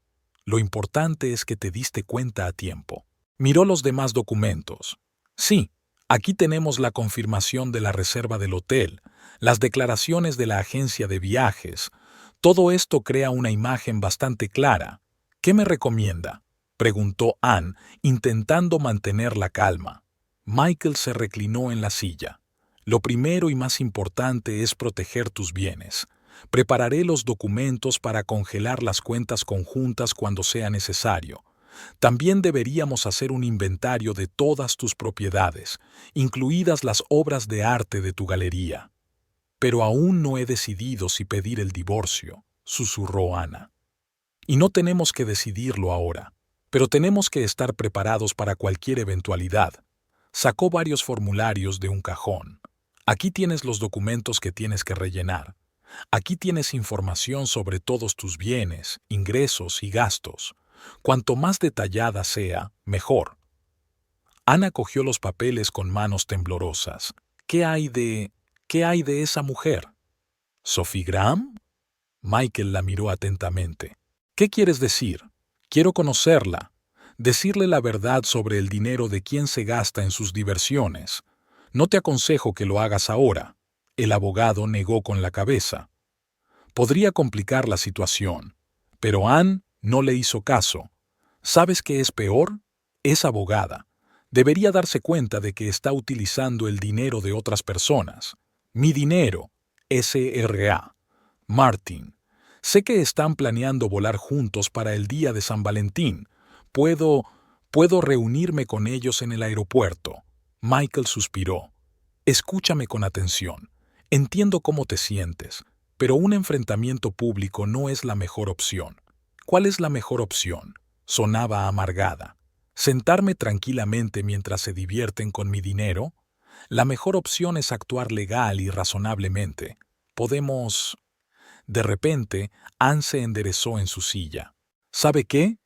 Lo importante es que te diste cuenta a tiempo». Miró los demás documentos. «Sí, aquí tenemos la confirmación de la reserva del hotel, las declaraciones de la agencia de viajes. Todo esto crea una imagen bastante clara. ¿Qué me recomienda?», preguntó Anne, intentando mantener la calma. Michael se reclinó en la silla. «Lo primero y más importante es proteger tus bienes. Prepararé los documentos para congelar las cuentas conjuntas cuando sea necesario. También deberíamos hacer un inventario de todas tus propiedades, incluidas las obras de arte de tu galería». «Pero aún no he decidido si pedir el divorcio», susurró Ana. «Y no tenemos que decidirlo ahora, pero tenemos que estar preparados para cualquier eventualidad». Sacó varios formularios de un cajón. «Aquí tienes los documentos que tienes que rellenar. Aquí tienes información sobre todos tus bienes, ingresos y gastos. Cuanto más detallada sea, mejor». Ana cogió los papeles con manos temblorosas. ¿Qué hay de esa mujer? ¿Sophie Graham? Michael la miró atentamente. «¿Qué quieres decir? Quiero conocerla. Decirle la verdad sobre el dinero de quien se gasta en sus diversiones. No te aconsejo que lo hagas ahora». El abogado negó con la cabeza. Podría complicar la situación, pero Anne no le hizo caso. ¿Sabes qué es peor? Es abogada. Debería darse cuenta de que está utilizando el dinero de otras personas. «Mi dinero», SRA. «Martin, sé que están planeando volar juntos para el día de San Valentín. Puedo reunirme con ellos en el aeropuerto». Michael suspiró. «Escúchame con atención. Entiendo cómo te sientes, pero un enfrentamiento público no es la mejor opción». «¿Cuál es la mejor opción?», sonaba amargada. «¿Sentarme tranquilamente mientras se divierten con mi dinero? La mejor opción es actuar legal y razonablemente. Podemos...». De repente, Anne se enderezó en su silla. «¿Sabe qué?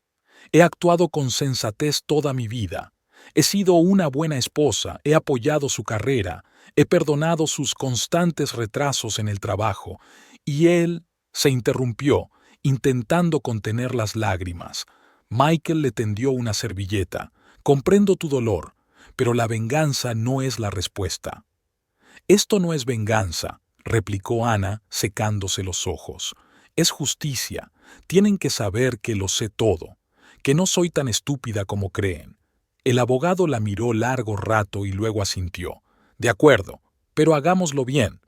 He actuado con sensatez toda mi vida. He sido una buena esposa, he apoyado su carrera, he perdonado sus constantes retrasos en el trabajo». Y él se interrumpió, intentando contener las lágrimas. Michael le tendió una servilleta. «Comprendo tu dolor, pero la venganza no es la respuesta». «Esto no es venganza», replicó Ana, secándose los ojos. «Es justicia. Tienen que saber que lo sé todo, que no soy tan estúpida como creen». El abogado la miró largo rato y luego asintió. «De acuerdo, pero hagámoslo bien.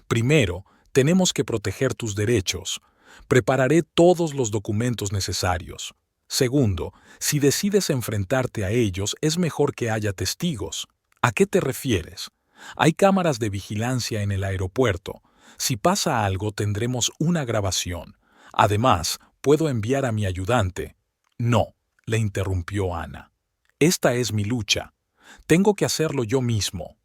Primero, tenemos que proteger tus derechos. Prepararé todos los documentos necesarios. Segundo, si decides enfrentarte a ellos, es mejor que haya testigos». «¿A qué te refieres?». «Hay cámaras de vigilancia en el aeropuerto. Si pasa algo, tendremos una grabación. Además, puedo enviar a mi ayudante». «No», le interrumpió Ana. «Esta es mi lucha. Tengo que hacerlo yo mismo».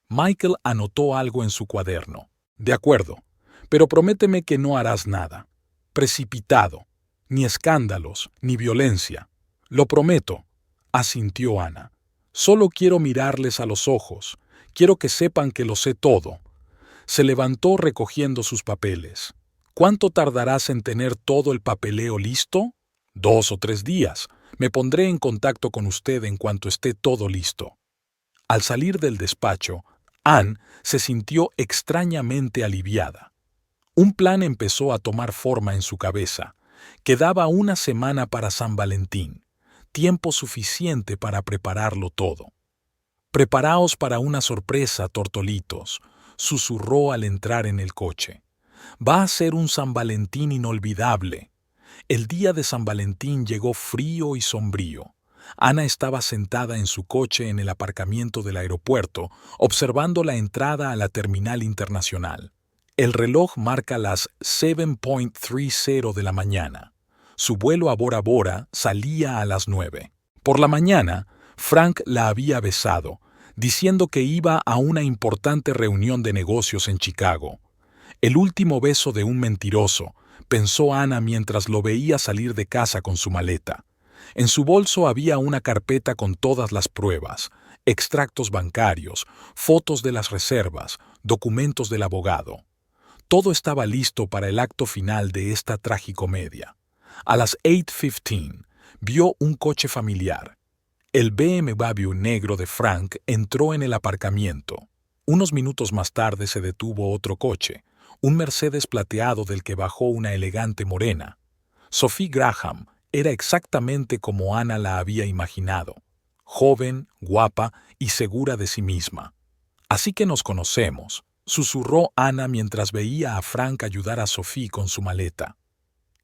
Michael anotó algo en su cuaderno. «De acuerdo, pero prométeme que no harás nada precipitado, ni escándalos, ni violencia». «Lo prometo», asintió Ana. «Solo quiero mirarles a los ojos. Quiero que sepan que lo sé todo». Se levantó recogiendo sus papeles. «¿Cuánto tardarás en tener todo el papeleo listo?». 2 o 3 días. Me pondré en contacto con usted en cuanto esté todo listo. Al salir del despacho, Anne se sintió extrañamente aliviada. Un plan empezó a tomar forma en su cabeza. Quedaba una semana para San Valentín, tiempo suficiente para prepararlo todo. «Preparaos para una sorpresa, tortolitos», susurró al entrar en el coche. «Va a ser un San Valentín inolvidable». El día de San Valentín llegó frío y sombrío. Ana estaba sentada en su coche en el aparcamiento del aeropuerto, observando la entrada a la terminal internacional. El reloj marca las 7:30 de la mañana. Su vuelo a Bora Bora salía a las 9. Por la mañana, Frank la había besado, diciendo que iba a una importante reunión de negocios en Chicago. El último beso de un mentiroso, pensó Ana mientras lo veía salir de casa con su maleta. En su bolso había una carpeta con todas las pruebas, extractos bancarios, fotos de las reservas, documentos del abogado. Todo estaba listo para el acto final de esta tragicomedia. A las 8:15 vio un coche familiar. El BMW negro de Frank entró en el aparcamiento. Unos minutos más tarde se detuvo otro coche, un Mercedes plateado del que bajó una elegante morena. Sophie Graham era exactamente como Ana la había imaginado, joven, guapa y segura de sí misma. «Así que nos conocemos», susurró Ana mientras veía a Frank ayudar a Sophie con su maleta.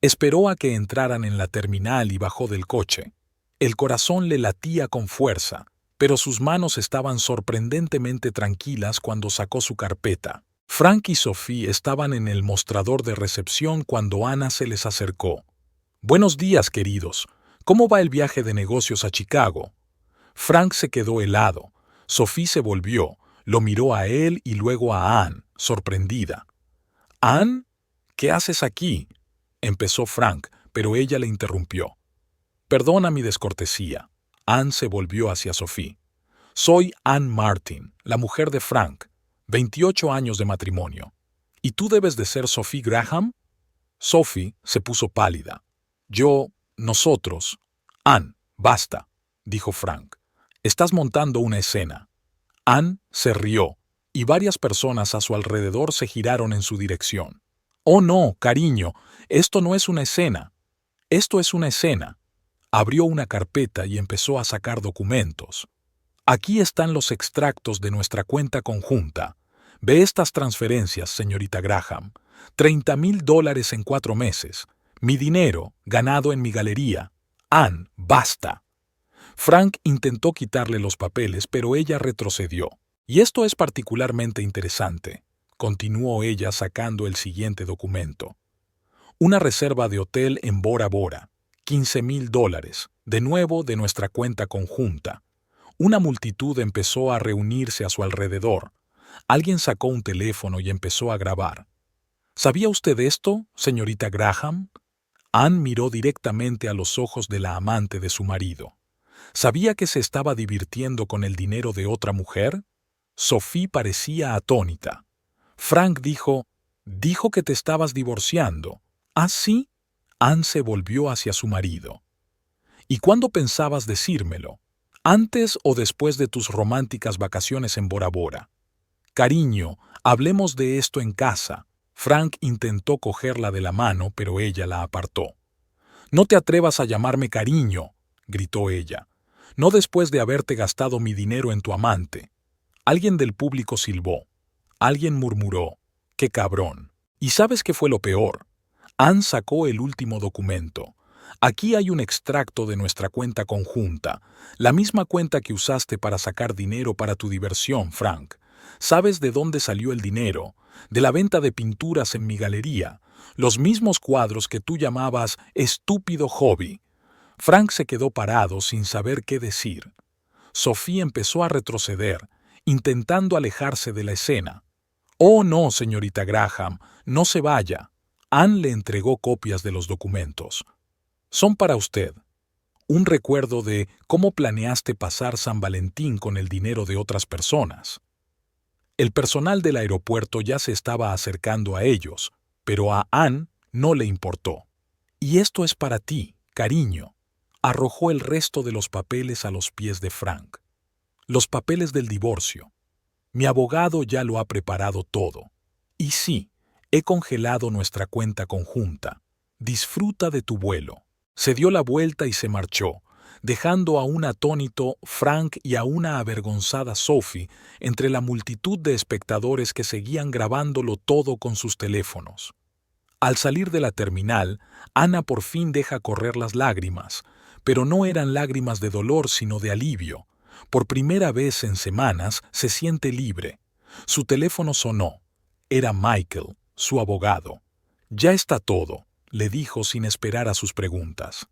Esperó a que entraran en la terminal y bajó del coche. El corazón le latía con fuerza, pero sus manos estaban sorprendentemente tranquilas cuando sacó su carpeta. Frank y Sophie estaban en el mostrador de recepción cuando Ana se les acercó. «Buenos días, queridos. ¿Cómo va el viaje de negocios a Chicago?» Frank se quedó helado. Sophie se volvió, lo miró a él y luego a Anne, sorprendida. «¿Anne? ¿Qué haces aquí?», empezó Frank, pero ella le interrumpió. «Perdona mi descortesía». Anne se volvió hacia Sophie. «Soy Anne Martin, la mujer de Frank. 28 años de matrimonio. ¿Y tú debes de ser Sophie Graham?» Sophie se puso pálida. «Nosotros». «Anne, basta», dijo Frank. «Estás montando una escena». Anne se rió, y varias personas a su alrededor se giraron en su dirección. «Oh no, cariño, esto no es una escena. Esto es una escena». Abrió una carpeta y empezó a sacar documentos. «Aquí están los extractos de nuestra cuenta conjunta. Ve estas transferencias, señorita Graham. $30,000 en 4 meses. Mi dinero, ganado en mi galería. Anne, basta». Frank intentó quitarle los papeles, pero ella retrocedió. «Y esto es particularmente interesante», continuó ella sacando el siguiente documento. «Una reserva de hotel en Bora Bora. $15,000, de nuevo de nuestra cuenta conjunta». Una multitud empezó a reunirse a su alrededor. Alguien sacó un teléfono y empezó a grabar. «¿Sabía usted esto, señorita Graham?» Anne miró directamente a los ojos de la amante de su marido. ¿Sabía que se estaba divirtiendo con el dinero de otra mujer? Sophie parecía atónita. Frank dijo que te estabas divorciando. ¿Ah, sí? Anne se volvió hacia su marido. ¿Y cuándo pensabas decírmelo? ¿Antes o después de tus románticas vacaciones en Bora Bora? Cariño, hablemos de esto en casa. Frank intentó cogerla de la mano, pero ella la apartó. «No te atrevas a llamarme cariño», gritó ella. «No después de haberte gastado mi dinero en tu amante». Alguien del público silbó. Alguien murmuró: «¡Qué cabrón!». ¿Y sabes qué fue lo peor? Anne sacó el último documento. «Aquí hay un extracto de nuestra cuenta conjunta, la misma cuenta que usaste para sacar dinero para tu diversión, Frank. ¿Sabes de dónde salió el dinero? De la venta de pinturas en mi galería, los mismos cuadros que tú llamabas estúpido hobby». Frank se quedó parado sin saber qué decir. Sophie empezó a retroceder, intentando alejarse de la escena. «Oh no, señorita Graham, no se vaya». Anne le entregó copias de los documentos. «Son para usted. Un recuerdo de cómo planeaste pasar San Valentín con el dinero de otras personas». El personal del aeropuerto ya se estaba acercando a ellos, pero a Anne no le importó. «Y esto es para ti», Cariño, arrojó el resto de los papeles a los pies de Frank. Los papeles del divorcio. Mi abogado ya lo ha preparado todo. Y sí, he congelado nuestra cuenta conjunta. Disfruta de tu vuelo. Se dio la vuelta y se marchó, dejando a un atónito Frank y a una avergonzada Sophie entre la multitud de espectadores que seguían grabándolo todo con sus teléfonos. Al salir de la terminal, Ana por fin deja correr las lágrimas, pero no eran lágrimas de dolor sino de alivio. Por primera vez en semanas se siente libre. Su teléfono sonó. Era Michael, su abogado. «Ya está todo», le dijo sin esperar a sus preguntas.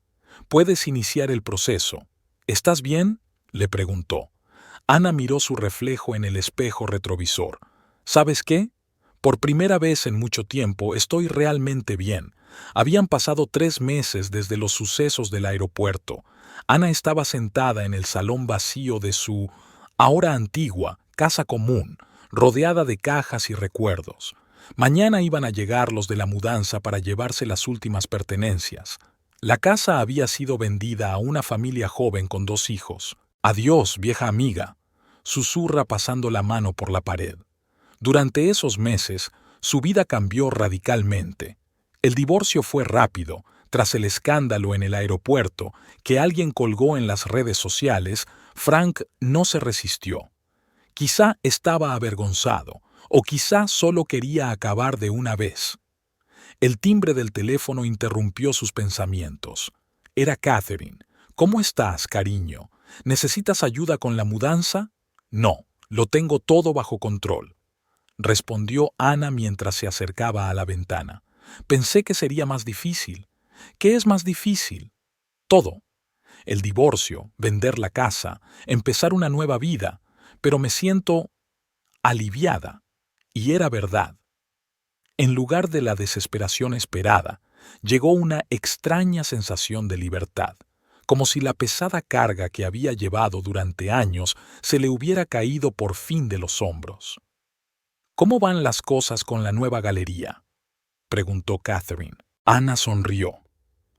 «Puedes iniciar el proceso». «¿Estás bien?», le preguntó. Ana miró su reflejo en el espejo retrovisor. «¿Sabes qué? Por primera vez en mucho tiempo estoy realmente bien». Habían pasado 3 meses desde los sucesos del aeropuerto. Ana estaba sentada en el salón vacío de su, ahora antigua, casa común, rodeada de cajas y recuerdos. Mañana iban a llegar los de la mudanza para llevarse las últimas pertenencias. La casa había sido vendida a una familia joven con 2 hijos. «Adiós, vieja amiga», susurra pasando la mano por la pared. Durante esos meses, su vida cambió radicalmente. El divorcio fue rápido. Tras el escándalo en el aeropuerto que alguien colgó en las redes sociales, Frank no se resistió. Quizá estaba avergonzado, o quizá solo quería acabar de una vez. El timbre del teléfono interrumpió sus pensamientos. Era Catherine. «¿Cómo estás, cariño? ¿Necesitas ayuda con la mudanza?» «No, lo tengo todo bajo control», respondió Ana mientras se acercaba a la ventana. «Pensé que sería más difícil». «¿Qué es más difícil?» «Todo. El divorcio, vender la casa, empezar una nueva vida. Pero me siento aliviada». Y era verdad. En lugar de la desesperación esperada, llegó una extraña sensación de libertad, como si la pesada carga que había llevado durante años se le hubiera caído por fin de los hombros. «¿Cómo van las cosas con la nueva galería?», preguntó Catherine. Ana sonrió.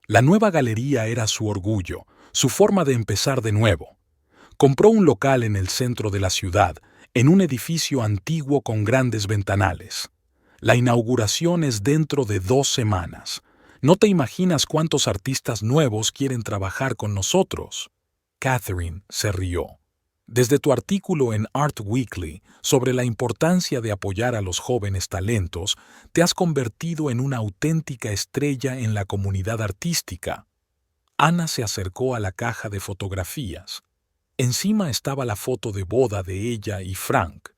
La nueva galería era su orgullo, su forma de empezar de nuevo. Compró un local en el centro de la ciudad, en un edificio antiguo con grandes ventanales. La inauguración es dentro de 2 semanas. No te imaginas cuántos artistas nuevos quieren trabajar con nosotros. Catherine se rió. Desde tu artículo en Art Weekly sobre la importancia de apoyar a los jóvenes talentos, te has convertido en una auténtica estrella en la comunidad artística. Ana se acercó a la caja de fotografías. Encima estaba la foto de boda de ella y Frank.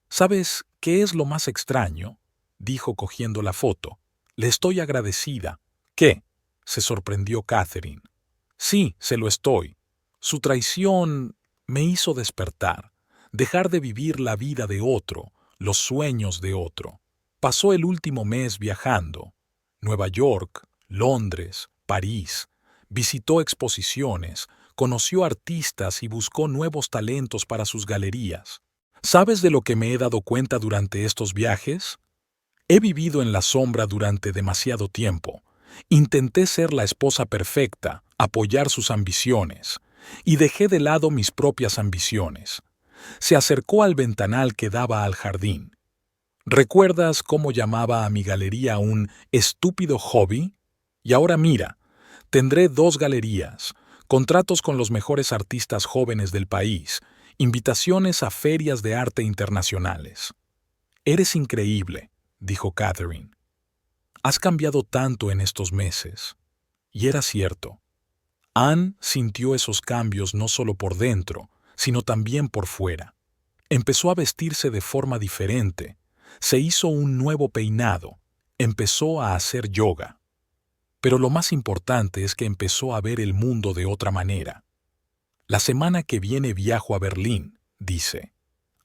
«¿Sabes qué es lo más extraño?», dijo cogiendo la foto. «Le estoy agradecida». «¿Qué?», se sorprendió Catherine. «Sí, se lo estoy. Su traición me hizo despertar, dejar de vivir la vida de otro, los sueños de otro. Pasó el último mes viajando. Nueva York, Londres, París. Visitó exposiciones, conoció artistas y buscó nuevos talentos para sus galerías. ¿Sabes de lo que me he dado cuenta durante estos viajes? He vivido en la sombra durante demasiado tiempo. Intenté ser la esposa perfecta, apoyar sus ambiciones, y dejé de lado mis propias ambiciones. Se acercó al ventanal que daba al jardín. ¿Recuerdas cómo llamaba a mi galería un estúpido hobby? Y ahora mira, tendré 2 galerías, contratos con los mejores artistas jóvenes del país, invitaciones a ferias de arte internacionales. «Eres increíble», dijo Catherine. «Has cambiado tanto en estos meses». Y era cierto. Anne sintió esos cambios no solo por dentro, sino también por fuera. Empezó a vestirse de forma diferente, se hizo un nuevo peinado, empezó a hacer yoga. Pero lo más importante es que empezó a ver el mundo de otra manera. «La semana que viene viajo a Berlín», dice.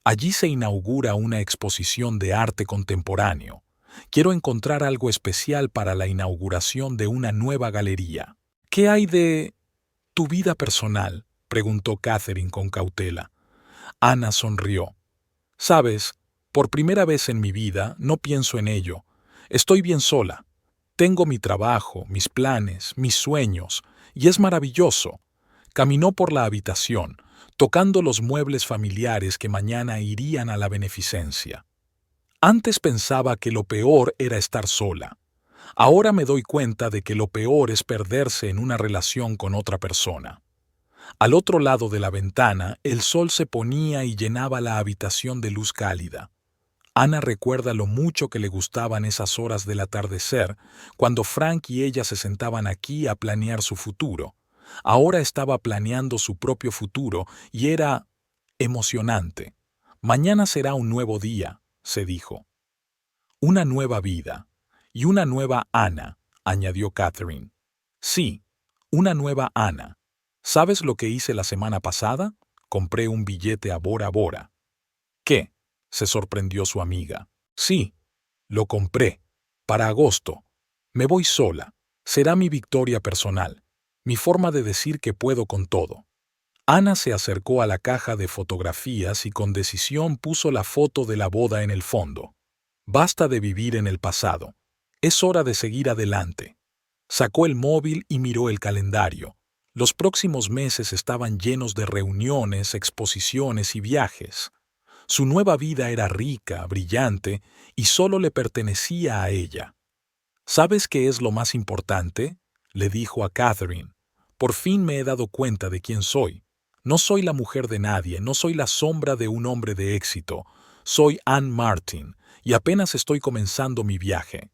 «Allí se inaugura una exposición de arte contemporáneo. Quiero encontrar algo especial para la inauguración de una nueva galería». «¿Qué hay de tu vida personal?», preguntó Catherine con cautela. Ana sonrió. «Sabes, por primera vez en mi vida no pienso en ello. Estoy bien sola. Tengo mi trabajo, mis planes, mis sueños, y es maravilloso. Caminó por la habitación, tocando los muebles familiares que mañana irían a la beneficencia. Antes pensaba que lo peor era estar sola. Ahora me doy cuenta de que lo peor es perderse en una relación con otra persona. Al otro lado de la ventana, el sol se ponía y llenaba la habitación de luz cálida. Ana recuerda lo mucho que le gustaban esas horas del atardecer, cuando Frank y ella se sentaban aquí a planear su futuro. Ahora estaba planeando su propio futuro y era emocionante. Mañana será un nuevo día, se dijo. Una nueva vida. Y una nueva Ana, añadió Catherine. Sí, una nueva Ana. ¿Sabes lo que hice la semana pasada? Compré un billete a Bora Bora. ¿Qué? Se sorprendió su amiga. Sí, lo compré. Para agosto. Me voy sola. Será mi victoria personal. Mi forma de decir que puedo con todo. Ana se acercó a la caja de fotografías y con decisión puso la foto de la boda en el fondo. Basta de vivir en el pasado. Es hora de seguir adelante. Sacó el móvil y miró el calendario. Los próximos meses estaban llenos de reuniones, exposiciones y viajes. Su nueva vida era rica, brillante, y solo le pertenecía a ella. ¿Sabes qué es lo más importante?, le dijo a Catherine. Por fin me he dado cuenta de quién soy. No soy la mujer de nadie, no soy la sombra de un hombre de éxito. Soy Anne Martin, y apenas estoy comenzando mi viaje.